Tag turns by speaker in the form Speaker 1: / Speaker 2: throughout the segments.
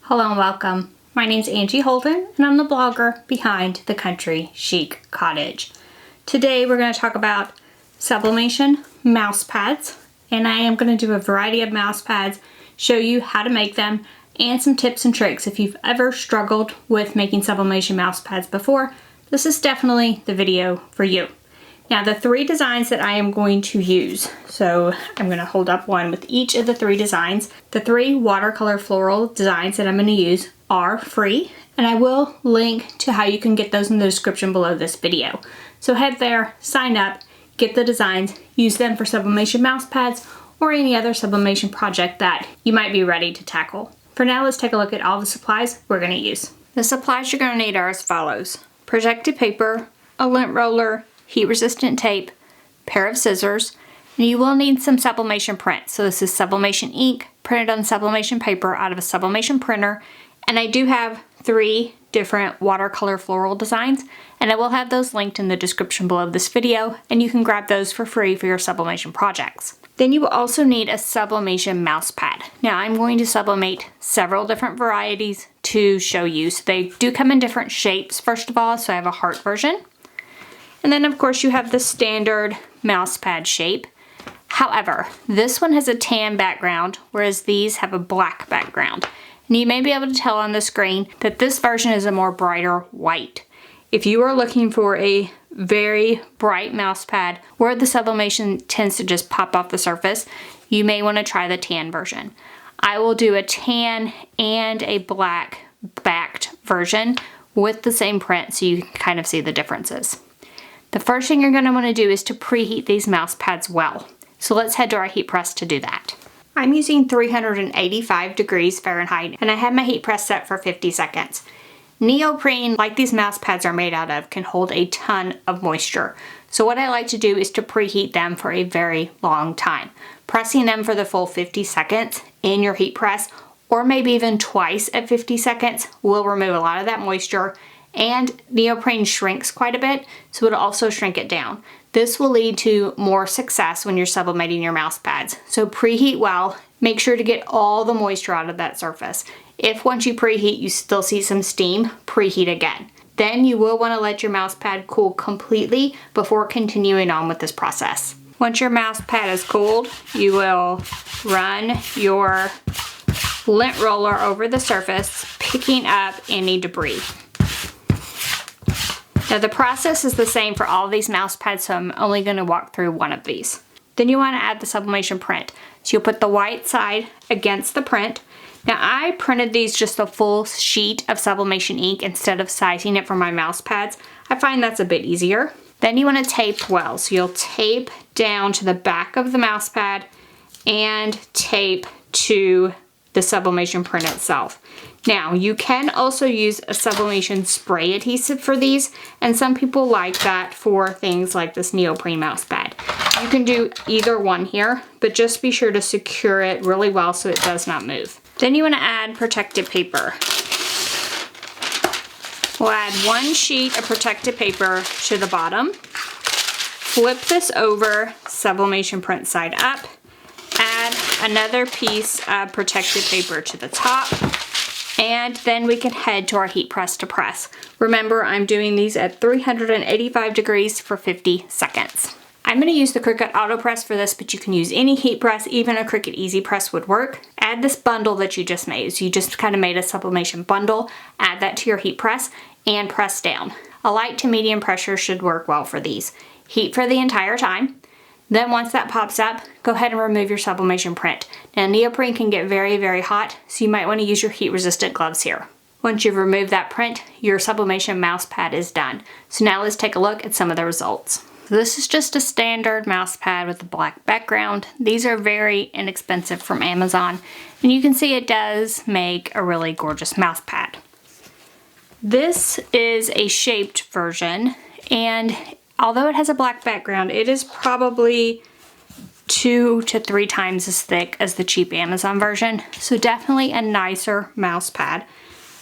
Speaker 1: Hello and welcome. My name's Angie Holden and I'm the blogger behind the Country Chic Cottage. Today we're going to talk about sublimation mouse pads, and I am going to do a variety of mouse pads, show you how to make them, and some tips and tricks. If you've ever struggled with making sublimation mouse pads before, this is definitely the video for you. Now the three designs that I am going to use, so I'm going to hold up one with each of the three designs. The three watercolor floral designs that I'm going to use are free, and I will link to how you can get those in the description below this video. So head there, sign up, get the designs, use them for sublimation mouse pads or any other sublimation project that you might be ready to tackle. For now, let's take a look at all the supplies we're going to use. The supplies you're going to need are as follows: protective paper, a lint roller, heat-resistant tape, pair of scissors, and you will need some sublimation print. So this is sublimation ink printed on sublimation paper out of a sublimation printer, and I do have three different watercolor floral designs, and I will have those linked in the description below this video, and you can grab those for free for your sublimation projects. Then you will also need a sublimation mouse pad. Now I'm going to sublimate several different varieties to show you. So they do come in different shapes first of all, so I have a heart version. And then of course you have the standard mouse pad shape. However, this one has a tan background, whereas these have a black background. And you may be able to tell on the screen that this version is a more brighter white. If you are looking for a very bright mouse pad where the sublimation tends to just pop off the surface, you may want to try the tan version. I will do a tan and a black backed version with the same print so you can kind of see the differences. The first thing you're going to want to do is to preheat these mouse pads well. So let's head to our heat press to do that. I'm using 385 degrees Fahrenheit, and I have my heat press set for 50 seconds. Neoprene, like these mouse pads are made out of, can hold a ton of moisture. So what I like to do is to preheat them for a very long time. Pressing them for the full 50 seconds in your heat press, or maybe even twice at 50 seconds, will remove a lot of that moisture. And neoprene shrinks quite a bit, so it'll also shrink it down. This will lead to more success when you're sublimating your mouse pads. So preheat well, make sure to get all the moisture out of that surface. If once you preheat you still see some steam, preheat again. Then you will want to let your mouse pad cool completely before continuing on with this process. Once your mouse pad is cooled, you will run your lint roller over the surface, picking up any debris. Now the process is the same for all of these mouse pads, so I'm only going to walk through one of these. Then you want to add the sublimation print. So you'll put the white side against the print. Now I printed these just a full sheet of sublimation ink instead of sizing it for my mouse pads. I find that's a bit easier. Then you want to tape well. So you'll tape down to the back of the mouse pad and tape to the sublimation print itself. Now you can also use a sublimation spray adhesive for these, and some people like that for things like this neoprene mouse pad. You can do either one here, but just be sure to secure it really well so it does not move. Then you want to add protective paper. We'll add one sheet of protective paper to the bottom. Flip this over, sublimation print side up. Add another piece of protective paper to the top. And then we can head to our heat press to press. Remember, I'm doing these at 385 degrees for 50 seconds. I'm going to use the Cricut Auto Press for this, but you can use any heat press, even a Cricut Easy Press would work. Add this bundle that you just made. So you just kind of made a sublimation bundle, add that to your heat press, and press down. A light to medium pressure should work well for these. Heat for the entire time. Then once that pops up, go ahead and remove your sublimation print. Now neoprene can get very, very hot, so you might want to use your heat resistant gloves here. Once you've removed that print, your sublimation mouse pad is done. So now let's take a look at some of the results. So this is just a standard mouse pad with a black background. These are very inexpensive from Amazon, and you can see it does make a really gorgeous mouse pad. This is a shaped version, and although it has a black background, it is probably 2 to 3 times as thick as the cheap Amazon version. So definitely a nicer mouse pad,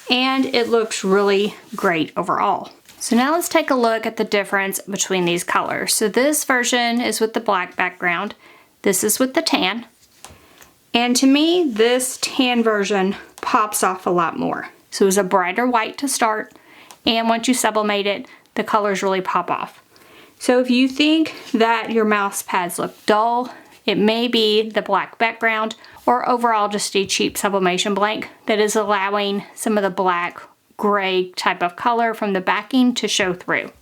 Speaker 1: and it looks really great overall. So now let's take a look at the difference between these colors. So this version is with the black background. This is with the tan. And to me, this tan version pops off a lot more. So it's a brighter white to start, and once you sublimate it, the colors really pop off. So if you think that your mouse pads look dull, it may be the black background or overall just a cheap sublimation blank that is allowing some of the black, gray type of color from the backing to show through.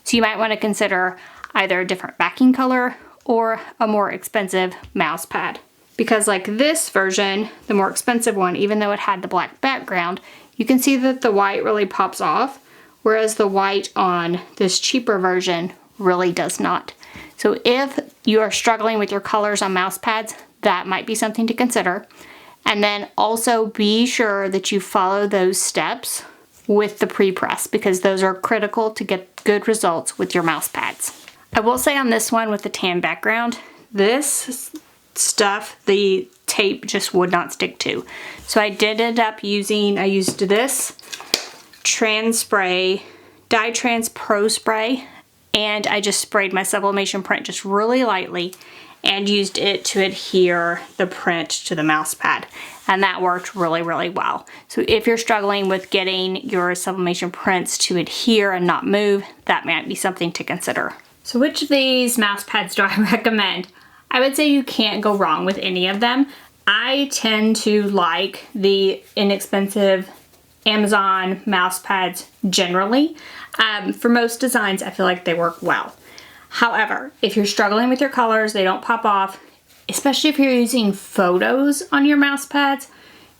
Speaker 1: So you might want to consider either a different backing color or a more expensive mouse pad. Because like this version, the more expensive one, even though it had the black background, you can see that the white really pops off, whereas the white on this cheaper version really does not. So if you are struggling with your colors on mouse pads, that might be something to consider. And then also be sure that you follow those steps with the pre-press, because those are critical to get good results with your mouse pads. I will say on this one with the tan background, this stuff the tape just would not stick to. So I did end up using, I used this Trans Spray, Dye Trans Pro Spray, and I just sprayed my sublimation print just really lightly and used it to adhere the print to the mouse pad. And that worked really, really well. So if you're struggling with getting your sublimation prints to adhere and not move, that might be something to consider. So which of these mouse pads do I recommend? I would say you can't go wrong with any of them. I tend to like the inexpensive Amazon mouse pads generally. For most designs, I feel like they work well. However, if you're struggling with your colors, they don't pop off, especially if you're using photos on your mouse pads,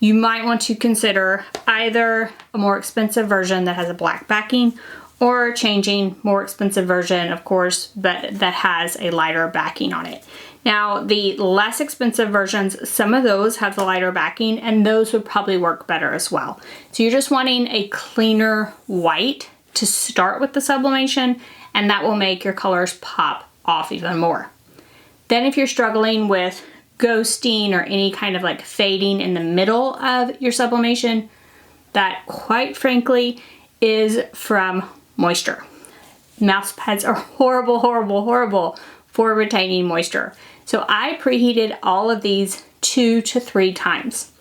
Speaker 1: you might want to consider either a more expensive version that has a black backing, or changing more expensive version, of course, but that has a lighter backing on it. Now, the less expensive versions, some of those have the lighter backing, and those would probably work better as well. So you're just wanting a cleaner white to start with the sublimation, and that will make your colors pop off even more. Then if you're struggling with ghosting or any kind of like fading in the middle of your sublimation, that quite frankly is from moisture. Mouse pads are horrible, horrible, horrible for retaining moisture. So I preheated all of these 2 to 3 times.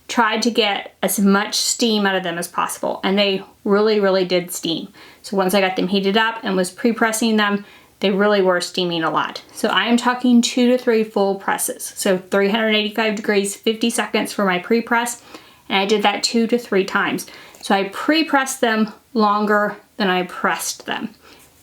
Speaker 1: Tried to get as much steam out of them as possible, and they really, really did steam. So once I got them heated up and was pre-pressing them, they really were steaming a lot. So I am talking 2 to 3 full presses. So 385 degrees, 50 seconds for my pre-press, and I did that 2 to 3 times. So I pre-pressed them longer than I pressed them.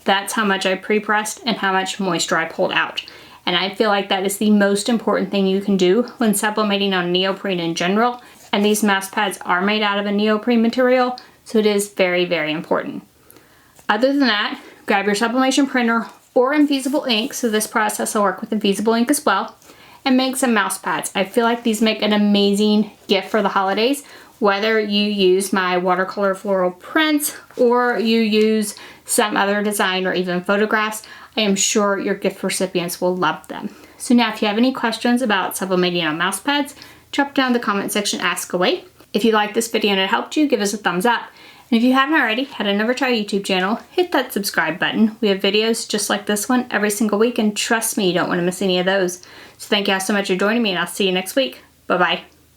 Speaker 1: That's how much I pre-pressed and how much moisture I pulled out. And I feel like that is the most important thing you can do when sublimating on neoprene in general. And these mouse pads are made out of a neoprene material, so it is very, very important. Other than that, grab your sublimation printer or Infeasible ink, so this process will work with Infeasible ink as well, and make some mouse pads. I feel like these make an amazing gift for the holidays, whether you use my watercolor floral prints or you use some other design or even photographs. I am sure your gift recipients will love them. So now if you have any questions about sublimating on mouse pads, drop down in the comment section, ask away. If you liked this video and it helped you, give us a thumbs up. And if you haven't already, head on over to our YouTube channel, hit that subscribe button. We have videos just like this one every single week, and trust me, you don't want to miss any of those. So thank you all so much for joining me, and I'll see you next week. Bye-bye.